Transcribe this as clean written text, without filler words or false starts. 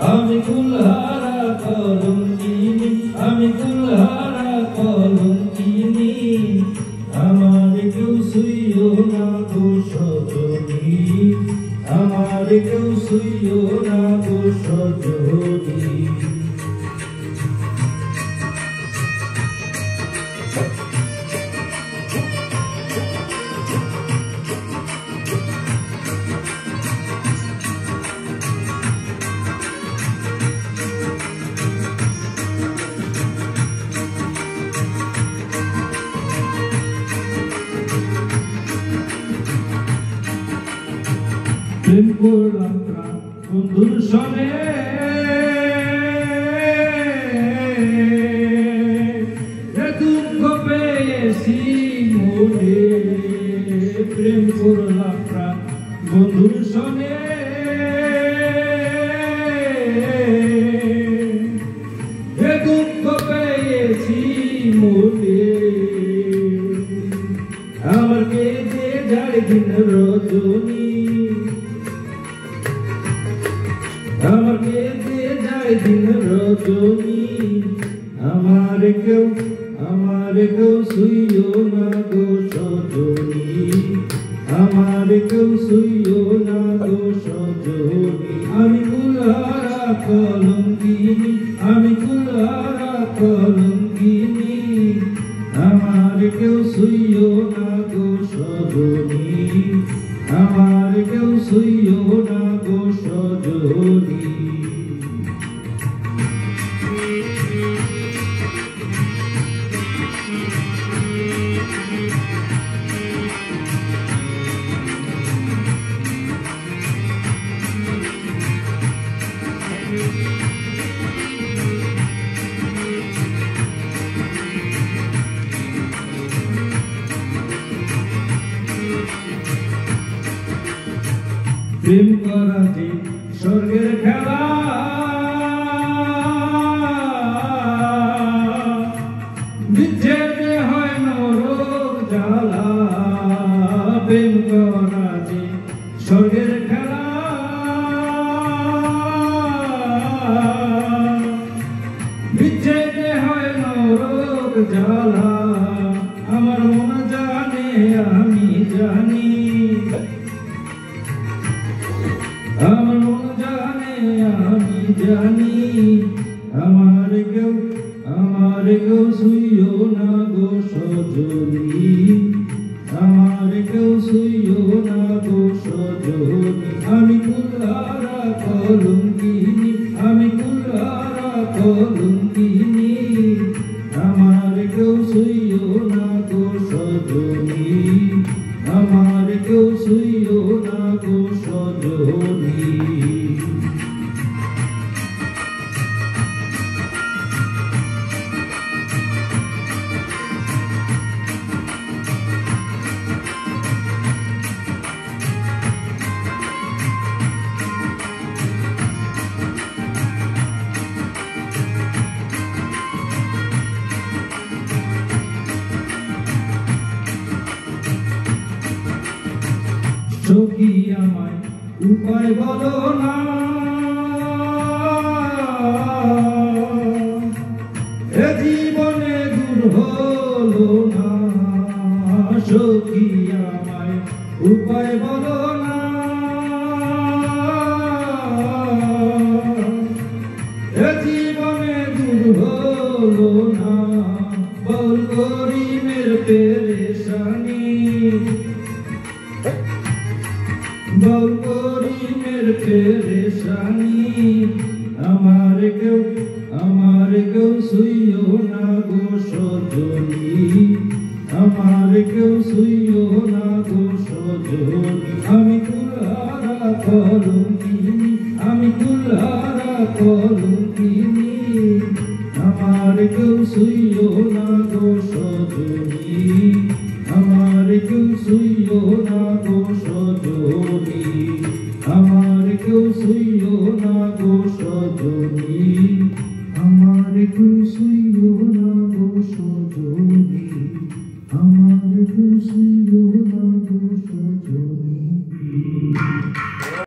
আমি কুলহারা কলঙ্কিনী, আমি কুলহারা কলঙ্কিনী, আমার কেউ শুইও না গো সজনী, আমার কেউ শুইও না গো সজনী। প্রেম করলাম প্রাণ বন্ধুর সনে, দুঃখ পেয়েছি মনে, প্রেম করলাম প্রাণ বন্ধুর সনে, দুঃখ পেয়েছি মনে, আমার কেঁদে যায় দিন রজনী, আমার কেঁদে যায় দিন রজনী, আমার কেউ শুইও না গো সজনী, আমার কেউ শুইও না গো সজনী। আমি কুলহারা কলঙ্কিনী, আমি কুলহারা কলঙ্কিনী, আমার কেউ শুইও না গো সজনী, আমার কেউ শুইও না গো সজনী। প্রেম করা যে স্বর্গের খেলা, বিচ্ছেদে হয় নরক জ্বালা, প্রেম করা যে স্বর্গের খেলা, বিচ্ছেদে হয় নরক জ্বালা, আমার মন জানে আমি জানি, আমার মন জানে আমি জানি, আমার কেউ শুইও না গো সজনী, আমার কেউ শুইও না গো সজনী। আমি কুলহারা কলঙ্কিনী, আমি কুলহারা কলঙ্কিনী, আমার কেউ শুইও না গো সজনী, আমার কেউ শুইও না গো সজনী। সখী আমায় উপায় বলো না, এ জীবনে দূর হলো না, সখী আমায় উপায় বলো না, এ জীবনে দূর হলো না, বল গরিবের পেরেশানি, বল গরিবের পেরেশানি, আমার কেউ শুইও না গো সজনী, আমার কেউ শুইও না গো সজনী। আমি কুলহারা কলঙ্কিনী, আমি কুলহারা কলঙ্কিনী,